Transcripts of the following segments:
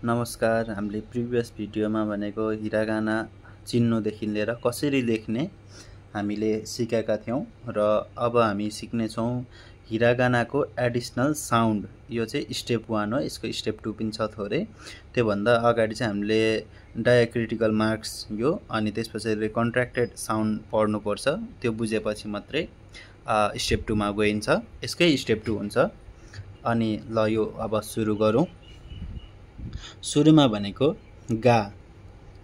नमस्कार। हामीले प्रिभियस भिडियोमा भनेको हिरागाना चिन्नुदेखि लिएर कसरी लेख्ने हामीले सिकेका थियौं र अब हामी सिक्नेछौं हिरागानाको एडिसनल साउन्ड। यो चाहिँ स्टेप 1 हो, यसको स्टेप 2 पनि छ थोरै। त्यो भन्दा अगाडि चाहिँ हामीले डायक्रिटिकल मार्क्स यो अनि त्यसपछि कन्ट्र्याक्टेड साउन्ड पढ्नुपर्छ। त्यो बुझेपछि मात्रै स्टेप 2 मा गइन्छ। यसकै स्टेप 2 हुन्छ। अनि ल यो अब सुरु गरौँ। सुरुमा भनेको गा,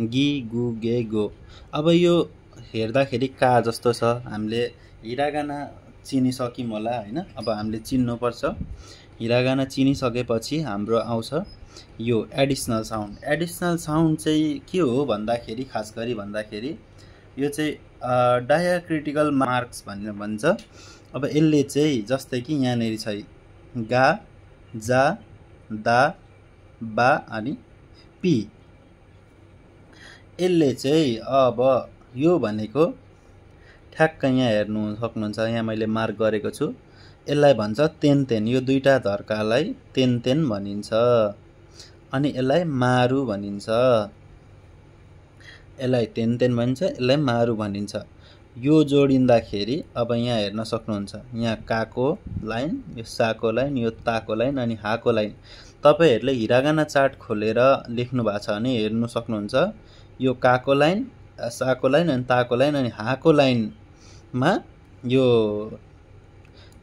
गी, गु, गे, गो। अब यो हेर्दाखेरि का जस्तो छ। हामीले हिरागाना चिनिसक्यौं होला हैन। अब हामीले चिन्नुपर्छ। हिरागाना चिनिसकेपछि हाम्रो आउँछ यो एडिसनल साउन्ड। एडिसनल साउन्ड चाहिँ के हो भन्दाखेरि खास गरी भन्दाखेरि यो चाहिँ डायक्रिटिकल मार्क्स भनेर भन्छ। अब यसले चाहिँ जस्तै कि यहाँनेरि छ गा, जा, दा, बा अनि पी। यसले चाहिँ अब यो भनेको ठ्याक्क यहाँ हेर्नु सक्नुहुन्छ। यहाँ मैले मार्क गरेको छु। यसलाई भन्छ तेन तेन। यो दुईटा धर्कालाई तेन तेन भनिन्छ। अनि यसलाई मारु भनिन्छ। यसलाई तेन तेन भनिन्छ, यसलाई मारु भनिन्छ। यो जोडिँदाखेरि अब यहाँ हेर्न सक्नुहुन्छ। यहाँ काको लाइन, यो साको लाइन, यो ताको लाइन अनि हाको लाइन। तपाईहरुले हिरागाना चार्ट खोलेर लेख्नु भएको छ भने हेर्नु सक्नुहुन्छ। यो काको लाइन, साको लाइन अनि ताको लाइन अनि हाको लाइनमा यो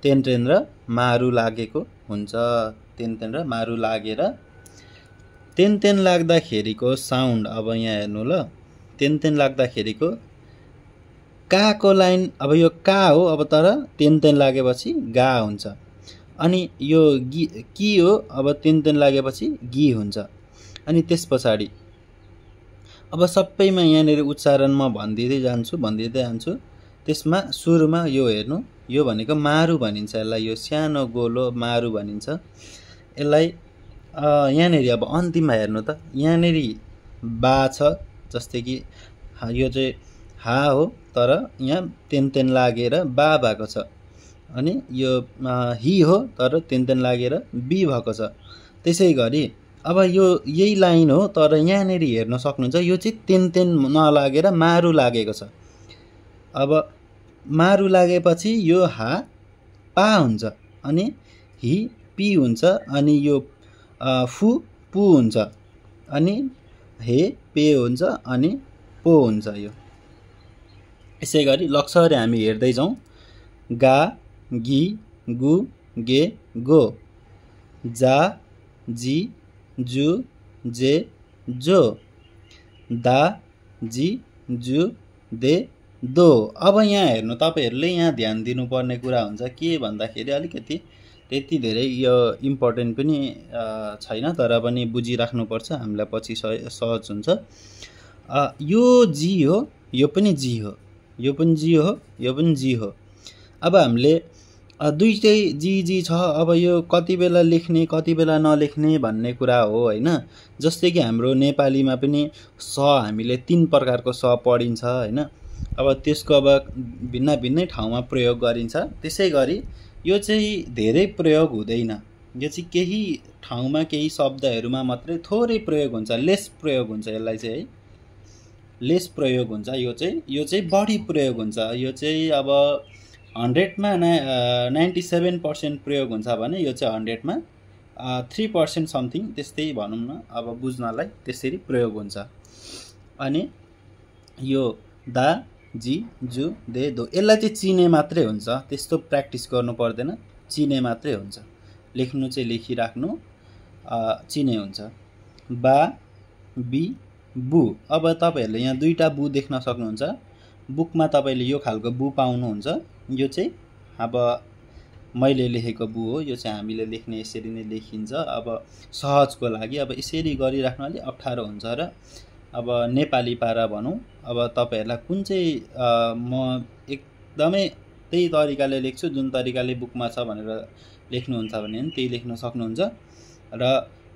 तेन तेन र मारु लागेको हुन्छ। तेन तेन र मारु लागेर तेन तेन लाग्दाखेरिको साउन्ड अब यहाँ हेर्नु ल। तेन तेन लाग्दाखेरिको काको लाइन, अब यो का हो, अब तर तेन तेन लागेपछि गा हुन्छ। अनि यो की हो, अब तेन तेन लागेपछि गी हुन्छ। अनि त्यसपछाडी अब सबैमा यहाँनेरि उच्चारण म भन्दिदै जान्छु। त्यसमा सुरुमा यो हेर्नु, यो भनेको मारु भनिन्छ। यसलाई यो सानो गोलो मारु भनिन्छ। यसलाई यहाँनेरि अब अन्तिममा हेर्नु त। यहाँनेरि बा छ, जस्तै कि यो चाहिँ हा हो, तर यहाँ तेन तेन लागेर बा भएको छ। अनि यो हि हो, तर तेन तेन लागेर बी भएको छ। त्यसैगरी अब यो यही लाइन हो, तर यहाँनेरि हेर्न सक्नुहुन्छ यो चाहिँ तेन तेन नलागेर मारु लागेको छ। अब मारु लागेपछि यो हा पा हुन्छ। अनि हि पी हुन्छ। अनि यो फु पु हुन्छ। अनि हे पे हुन्छ। अनि पो हुन्छ। यो यसैगरी लक्षरे हामी हेर्दै जाउँ। गा, गी, गु, गे, गो, जा, जी, जु, जे, जो, दा, जी, जु, दे, दो। अब यहाँ हेर्नु, तपाईहरुले यहाँ ध्यान दिनुपर्ने कुरा हुन्छ के भन्दाखेरि अलिकति त्यति धेरै यो इम्पोर्टेन्ट पनि छैन, तर पनि बुझिराख्नुपर्छ। हामीलाई पछि सहज हुन्छ। यो जी हो, यो पनि जी हो, यो पनि जी हो, यो पनि जी हो। अब हामीले दुईटै जी जी छ। अब यो कति बेला लेख्ने कति बेला नलेख्ने भन्ने कुरा हो हैन। जस्तै कि हाम्रो नेपालीमा पनि स हामीले 3 प्रकारको स पढिन्छ हैन। अब त्यसको अब भिन्न भिन्नै ठाउँमा प्रयोग गरिन्छ। त्यसैगरी यो चाहिँ धेरै प्रयोग हुँदैन। यो चाहिँ केही ठाउँमा केही शब्दहरुमा मात्रै थोरै प्रयोग हुन्छ, लेस प्रयोग हुन्छ। यसलाई चाहिँ है लेस प्रयोग हुन्छ। यो चाहिँ बढी प्रयोग हुन्छ। यो चाहिँ अब 100 मा 97% प्रयोग हुन्छ भने यो चाहिँ 100 मा 3% समथिङ त्यस्तै भनौं न। अब बुझ्नलाई त्यसरी प्रयोग हुन्छ। अनि यो दा, जी, जु, दे, दो यसलाई चाहिँ चिने मात्रै हुन्छ। त्यस्तो प्र्याक्टिस गर्नु पर्दैन, चिने मात्रै हुन्छ। लेख्नु चाहिँ लेखिराख्नु, चिने हुन्छ। बा, बी, बु। अब तपाईहरुले यहाँ दुईटा बु देख्न सक्नुहुन्छ। बुकमा तपाईले यो खालको बु पाउनुहुन्छ। यो चाहिँ अब मैले लेखेको बु हो। यो चाहिँ हामीले लेख्ने यसरी नै लेखिन्छ। अब सहजको लागि अब यसरी गरिराख्नु अलि अप्ठ्यारो हुन्छ र अब नेपाली पारा भनौं। अब तपाईहरुलाई कुन चाहिँ म एकदमै त्यही तरिकाले लेख्छु जुन तरिकाले बुकमा छ भनेर लेख्नुहुन्छ भने पनि त्यही लेख्न सक्नुहुन्छ। र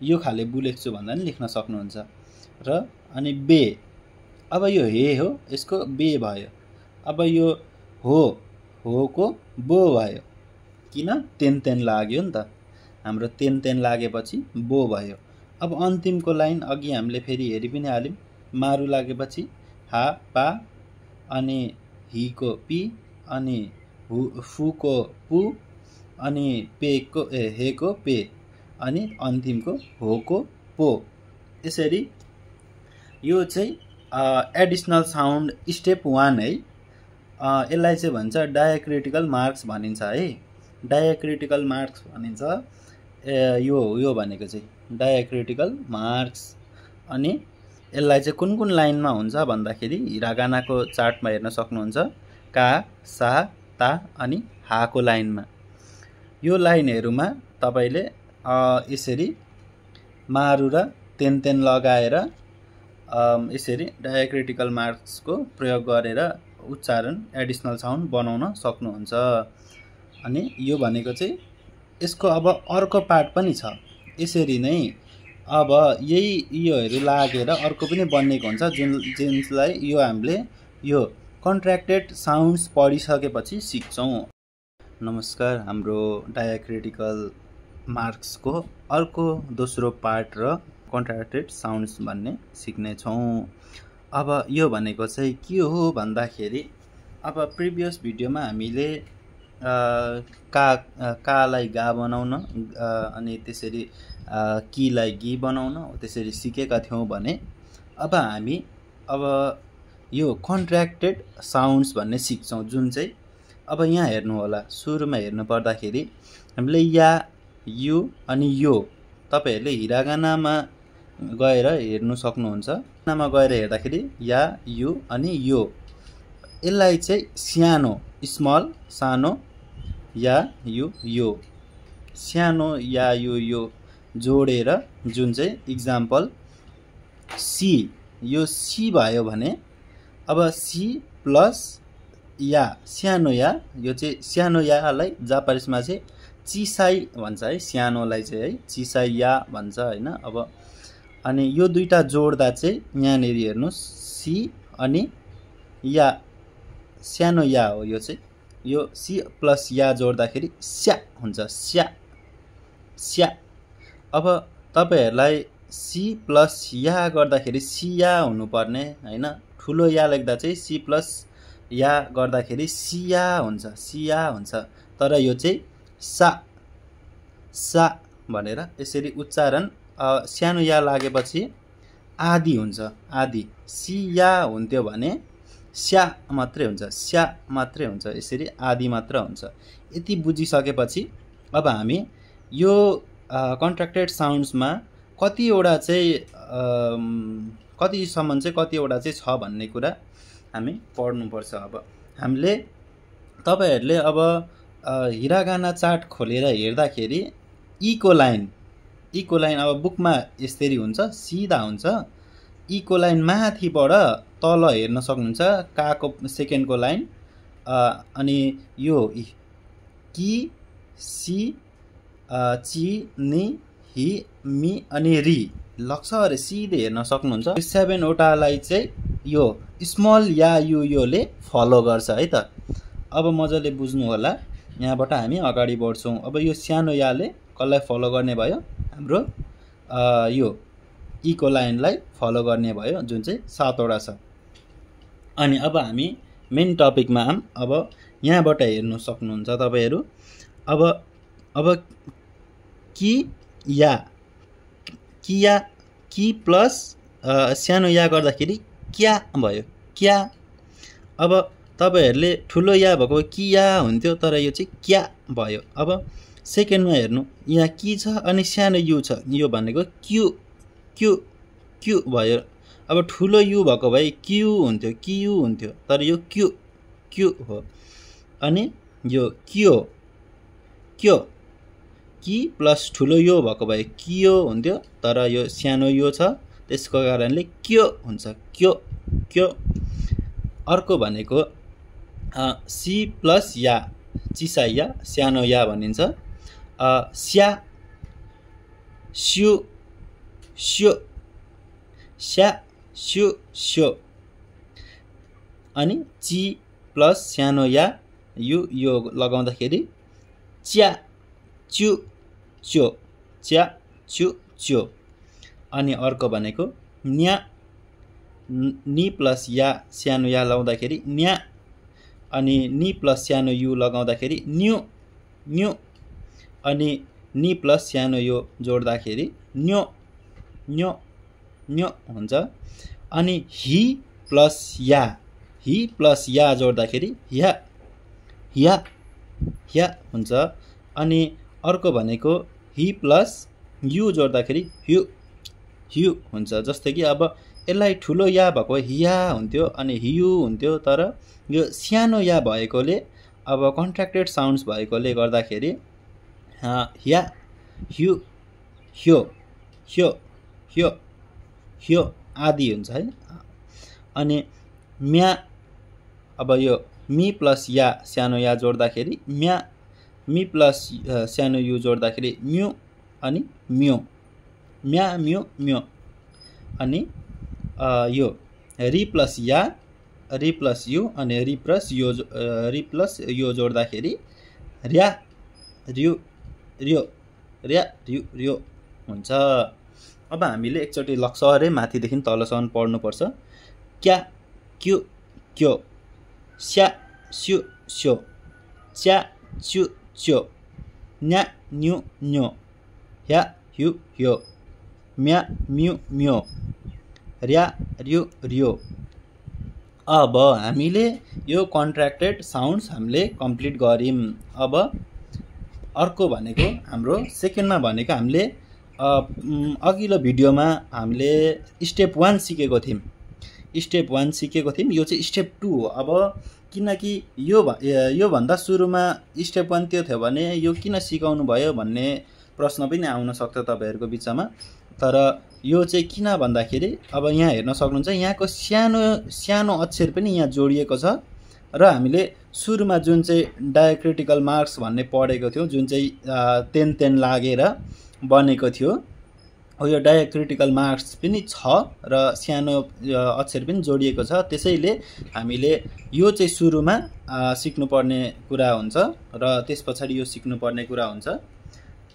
यो खाले बु लेख्छु भन्दा पनि लेख्न सक्नुहुन्छ। र अनि बे, अब यो हे हो, यसको बे भयो। अब यो हो को बो भयो। किन? तेन तेन लाग्यो नि त। हाम्रो तेन तेन लागेपछि बो भयो। अब अन्तिमको लाइन अघि हामीले फेरि हेरि पनि हाल्यौँ। मारु लागेपछि हा पा अनि हिको पी अनि फुको पु अनि पेको हेको पे अनि अन्तिमको होको पो। यसरी यो चाहिँ एडिसनल साउन्ड स्टेप 1 है। यसलाई चाहिँ भन्छ डायक्रिटिकल मार्क्स भनिन्छ है। डायक्रिटिकल मार्क्स भनिन्छ यो भनेको चाहिँ डायक्रिटिकल मार्क्स। अनि यसलाई चाहिँ कुन कुन लाइनमा हुन्छ भन्दाखेरि हिरागानाको चार्टमा हेर्न सक्नुहुन्छ। का, सा, ता अनि हाको लाइनमा। यो लाइनहरुमा तपाईले यसरी मारु र तेन लगाएर यसरी डायक्रिटिकल मार्क्सको प्रयोग गरेर उच्चारण एडिसनल साउन्ड बनाउन सक्नुहुन्छ। अनि यो भनेको चाहिँ यसको अब अर्को पार्ट पनि छ। यसरी नै अब योहरू लागेर अर्को पनि बनेको हुन्छ जुनलाई यो हामीले यो कन्ट्र्याक्टेड साउन्ड्स पढिसकेपछि सिक्छौं। नमस्कार, हाम्रो डायक्रिटिकल मार्क्सको अर्को दोस्रो पार्ट र कन्ट्र्याक्टेड साउन्ड्स भन्ने सिक्ने छौं। अब यो भनेको चाहिँ के हो भन्दाखेरि अब प्रिभियस भिडियोमा हामीले कालाई गा बनाउन अनि त्यसरी कीलाई गी बनाउन त्यसरी सिकेका थियौं भने अब हामी यो कन्ट्र्याक्टेड साउन्ड्स भन्ने सिक्छौं। जुन चाहिँ अब यहाँ हेर्नु होला, सुरुमा हेर्नु पर्दाखेरि हामीले या, यु अनि यो तपाईहरुले हिरागानामा गएर हेर्नु सक्नुहुन्छ। नाममा गएर हेर्दाखेरि या, यु अनि यो, यसलाई चाहिँ सानो स्मल सानो या, यु, यो, सानो या, यु, यो जोडेर जुन चाहिँ इक्जाम्पल सी, यो सी भयो भने अब सी प्लस या, सानो या, यो चाहिँ सानो यालाई जापानिजमा चाहिँ चिसाई भन्छ है। सानोलाई चाहिँ है चिसाई या भन्छ हैन। अब अनि यो दुईटा जोड्दा चाहिँ यहाँनेर हेर्नुस् सी अनि या, सानो या हो यो चाहिँ। यो सी प्लस या जोड्दाखेरि स्या हुन्छ, स्या स्या। अब तपाईहरुलाई सी प्लस या गर्दाखेरि सिया हुनुपर्ने हैन। ठुलो या लेख्दा चाहिँ सी प्लस या गर्दाखेरि सिया हुन्छ, सिया हुन्छ। तर यो चाहिँ सा सा भनेर यसरी उच्चारण सानो या लागेपछि आदि हुन्छ, आदि। सिया हुन्थ्यो भने स्या मात्रै हुन्छ, स्या मात्रै हुन्छ। यसरी आदि मात्र हुन्छ। यति बुझिसकेपछि अब हामी यो कन्ट्र्याक्टेड साउन्ड्समा कतिवटा चाहिँ कतिसम्म चाहिँ कतिवटा चाहिँ छ भन्ने कुरा हामी पढ्नुपर्छ। अब हामीले तपाईहरुले अब हिरागाना चार्ट खोलेर हेर्दाखेरि ईको लाइन अब बुकमा यसरी हुन्छ, सिधा हुन्छ। ईको लाइन माथिबाट तल हेर्न सक्नुहुन्छ, काको सेकेन्डको लाइन अनि यो की, सी, ची, नि, हि, मी अनि री लक्ष्य सिधै हेर्न सक्नुहुन्छ। 7 वटालाई चाहिँ यो स्मल या, यु, योले फलो गर्छ है त। अब मजाले बुझ्नु होला। यहाँबाट हामी अगाडि बढ्छौं। अब यो सानो याले कसलाई फलो गर्ने भयो? हाम्रो यो ईको लाइनलाई फलो गर्ने भयो, जुन चाहिँ 7 वटा छ। अनि अब हामी मेन टपिकमा अब यहाँबाट हेर्न सक्नुहुन्छ तपाईहरु। अब की या, की प्लस सानो या गर्दाखेरि क्या भयो, क्या। अब तपाईहरुले ठुलो या भएको किया हुन्थ्यो, तर यो चाहिँ क्या भयो। अब सेकेन्डमा हेर्नु, यहाँ की छ अनि सानो यु छ, यो भनेको क्यु, क्यु, क्यु भयो। अब ठुलो यु भएको भए क्यु हुन्थ्यो, कियु हुन्थ्यो, तर यो क्यु, क्यु हो। अनि यो क्यो, क्यो, की प्लस ठुलो यो भएको भए कियो हुन्थ्यो, तर यो सानो यो छ, त्यसको कारणले क्यो हुन्छ, क्यो, क्यो। अर्को भनेको सी प्लस या, चिसाई या, सानो या भनिन्छ। स्या, स्यु, स्यो, स्या, स्यु, स्यो। अनि ची प्लस सानो या, यो लगाउँदाखेरि च्या, च्यु, च्यो, च्या, च्यु, च्यो। अनि अर्को भनेको न्या नि प्लस या सानो या लगाउँदाखेरि न्या अनि नि प्लस सानो यु लगाउँदाखेरि न्यु न्यु अनि नि प्लस सानो यो जोड्दाखेरि न्यो न्यो न्यो हुन्छ। अनि हि प्लस या जोड्दाखेरि या या या हुन्छ। अनि अर्को भनेको हि प्लस यु जोड्दाखेरि ह्यु ह्यु हुन्छ। जस्तै कि अब यसलाई ठुलो या भएको हिया हुन्थ्यो अनि हियु हुन्थ्यो, तर यो सानो या भएकोले अब कन्ट्र्याक्टेड साउन्ड्स भएकोले गर्दाखेरि या ह्यु ह्यो ह्यो ह्यो ह्यो आदि हुन्छ है। अनि म्या अब यो मी प्लस या सानो या जोड्दाखेरि म्या, मी प्लस सानो यु जोड्दाखेरि म्यु अनि म्यो म्या म्यो म्यो। अनि यो रि प्लस या रि प्लस यु अनि रि प्लस यो जोड्दाखेरि र्या र्यु र्यो र्या र्यु र्यो हुन्छ। अब हामीले एकचोटि लक्सरै माथिदेखि तलसम्म पढ्नुपर्छ। क्या क्यु क्यो, स्या स्यु स्यो, च्या च्यु च्यो, न्या न्यु न्यो, ह्या ह्यु ह्यो, म्या म्यु म्यो, र्या र्यु र्यो। अब हामीले यो कन्ट्र्याक्टेड साउन्ड्स हामीले कम्प्लिट गर्यौं। अब अर्को भनेको हाम्रो सेकेन्डमा भनेको हामीले अघिल्लो भिडियोमा हामीले स्टेप 1 सिकेको थियौं। स्टेप 1 सिकेको थियौं, यो चाहिँ स्टेप 2 हो। अब किनकि यो भन्दा सुरुमा स्टेप 1 त्यो थियो भने यो किन सिकाउनु भयो भन्ने प्रश्न पनि आउन सक्छ तपाईहरुको बिचमा। तर यो चाहिँ किन भन्दाखेरि अब यहाँ हेर्न सक्नुहुन्छ यहाँको सानो सानो अक्षर पनि यहाँ जोडिएको छ र हामीले सुरुमा जुन चाहिँ डायक्रिटिकल मार्क्स भन्ने पढेको थियौं, जुन चाहिँ तेन लागेर बनेको थियो, यो डायक्रिटिकल मार्क्स पनि छ र सानो अक्षर पनि जोडिएको छ। त्यसैले हामीले यो चाहिँ सुरुमा सिक्नुपर्ने कुरा हुन्छ र त्यसपछि यो सिक्नुपर्ने कुरा हुन्छ,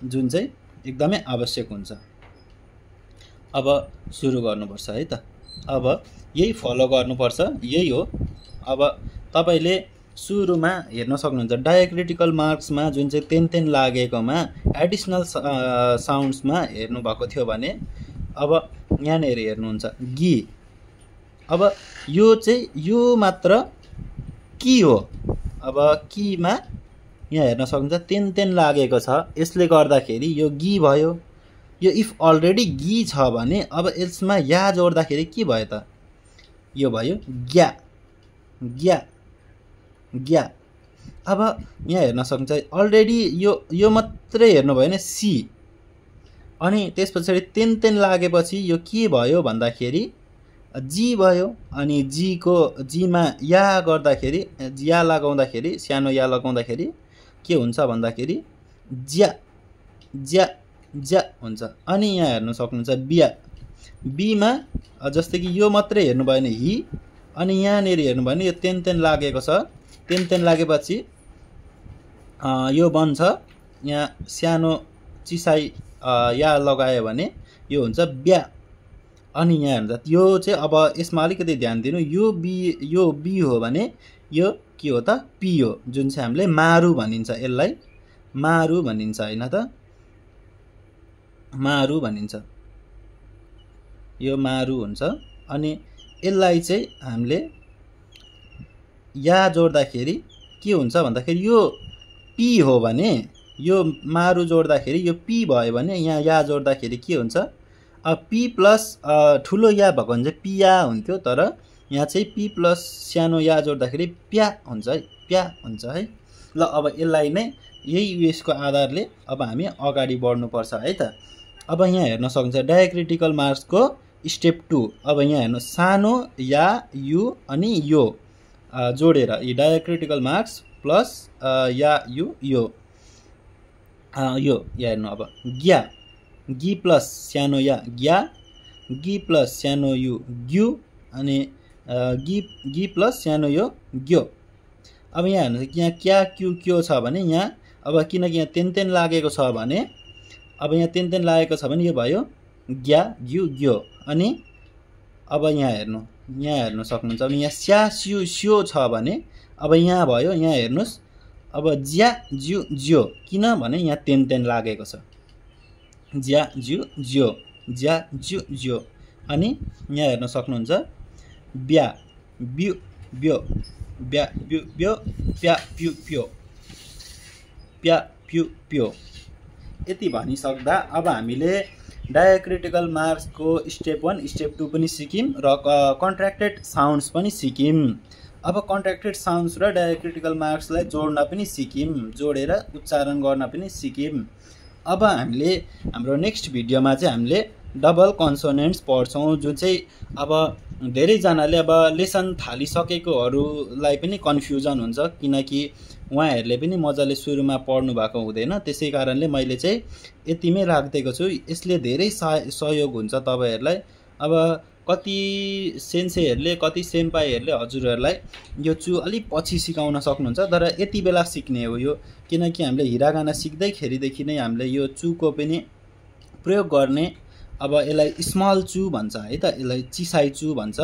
जुन चाहिँ एकदमै आवश्यक हुन्छ। अब सुरु गर्नुपर्छ है त। अब यही फलो गर्नुपर्छ, यही हो। अब तपाईले सुरुमा हेर्न सक्नुहुन्छ डायक्रिटिकल मार्क्समा जुन चाहिँ तेन लागेकोमा एडिसनल साउन्ड्समा हेर्नु भएको थियो भने अब यहाँनेर हेर्नुहुन्छ गी। अब यो चाहिँ यो मात्र की हो। अब कीमा यहाँ हेर्न सक्नुहुन्छ तेन लागेको छ, यसले गर्दाखेरि यो गी भयो। यो इफ अलरेडी गी छ भने अब यसमा या जोड्दाखेरि के भयो त? यो भयो ग्या ग्या ग्या। अब यहाँ हेर्न सक्नुहुन्छ अलरेडी यो मात्रै हेर्नु भयो भने सी, अनि त्यसपछि तेन लागेपछि यो के भयो भन्दाखेरि जी भयो। अनि जीमा या गर्दाखेरि, या लगाउँदाखेरि, सानो या लगाउँदाखेरि के हुन्छ भन्दाखेरि ज्या ज्या ज्या हुन्छ। अनि यहाँ हेर्न सक्नुहुन्छ बिया, बीमा जस्तै कि यो मात्रै हेर्नु भयो भने हि, अनि यहाँनेर हेर्नु भयो भने यो तेन लागेको छ, तेन लागेपछि यो बन्छ यहाँ सानो चिसाई या लगायो भने यो हुन्छ ब्या। अनि यहाँ हेर्दा यो चाहिँ अब यसमा अलिकति ध्यान दिनु, यो बी हो भने यो के हो त? पी हो, जुन चाहिँ हामीले मारु भनिन्छ। यसलाई मारु भनिन्छ हैन त? मारु भनिन्छ, यो मारु हुन्छ। अनि यसलाई चाहिँ हामीले या जोड्दाखेरि के हुन्छ भन्दाखेरि यो पी हो भने, यो मारु जोड्दाखेरि यो पी भयो भने यहाँ या जोड्दाखेरि के हुन्छ? पी प्लस ठुलो या भएको भने चाहिँ पिया हुन्थ्यो, तर यहाँ चाहिँ पी प्लस सानो या जोड्दाखेरि प्या हुन्छ है, प्या हुन्छ है। ल अब यसलाई नै यही उयसको आधारले अब हामी अगाडि बढ्नुपर्छ है त। अब यहाँ हेर्न सक्नुहुन्छ डायक्रिटिकल मार्क्सको स्टेप 2। अब यहाँ हेर्नु सानो या यु अनि यो जोडेर यी diacritical marks plus yeah you यो यो यहाँ हेर्नु। अब ग्या, गी प्लस सानो या ग्या, गी प्लस सानो यु ग्यु, अनि गी प्लस सानो यो ग्यो। अब यहाँ हेर्नु यहाँ क्या क्यु क्यो छ भने यहाँ अब किनकि यहाँ तेन लागेको छ भने, अब यहाँ तेन लागेको छ भने यो भयो ग्या ग्यु ग्यो। अनि अब यहाँ हेर्नु सक्नुहुन्छ। अब यहाँ स्या स्यु स्यो छ भने अब यहाँ भयो, यहाँ हेर्नुहोस् अब ज्या ज्यु ज्यो, किनभने यहाँ तेन लागेको छ। ज्या ज्यु ज्यो, ज्या ज्यु ज्यो। अनि यहाँ हेर्न सक्नुहुन्छ ब्या ब्यु ब्यो, ब्या ब्यु ब्यो, प्या प्यु प्यो, प्या प्यु प्यो। यति भनिसक्दा अब हामीले डायक्रिटिकल मार्क्सको स्टेप 1 स्टेप 2 पनि सिक्यौं र कन्ट्र्याक्टेड साउन्ड्स पनि सिक्यौं। अब कन्ट्र्याक्टेड साउन्ड्स र डायक्रिटिकल मार्क्सलाई जोड्न पनि सिक्यौं, जोडेर उच्चारण गर्न पनि सिक्यौं। अब हामीले हाम्रो नेक्स्ट भिडियोमा चाहिँ हामीले डबल कन्सोनेन्ट्स पढ्छौं, जुन चाहिँ अब धेरैजनाले अब लेसन थालिसकेकोहरूलाई पनि कन्फ्युजन हुन्छ, किनकि उहाँहरूले पनि मजाले सुरुमा पढ्नु भएको हुँदैन। त्यसै कारणले मैले चाहिँ यतिमै राखिदिएको छु। यसले धेरै सहयोग हुन्छ तपाईहरुलाई। अब कति सेन्सेहरूले, कति सेम्पाईहरूले हजुरहरूलाई यो चु अलि पछि सिकाउन सक्नुहुन्छ, तर यति बेला सिक्ने हो यो, किनकि हामीले हिरागाना सिक्दैखेरिदेखि नै हामीले यो चुको पनि प्रयोग गर्ने। अब यसलाई स्मल चु भन्छ है त, यसलाई चिसाई चु भन्छ।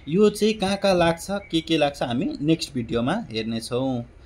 यो चाहिँ कहाँ लाग्छ, के लाग्छ हामी नेक्स्ट भिडियोमा हेर्नेछौँ।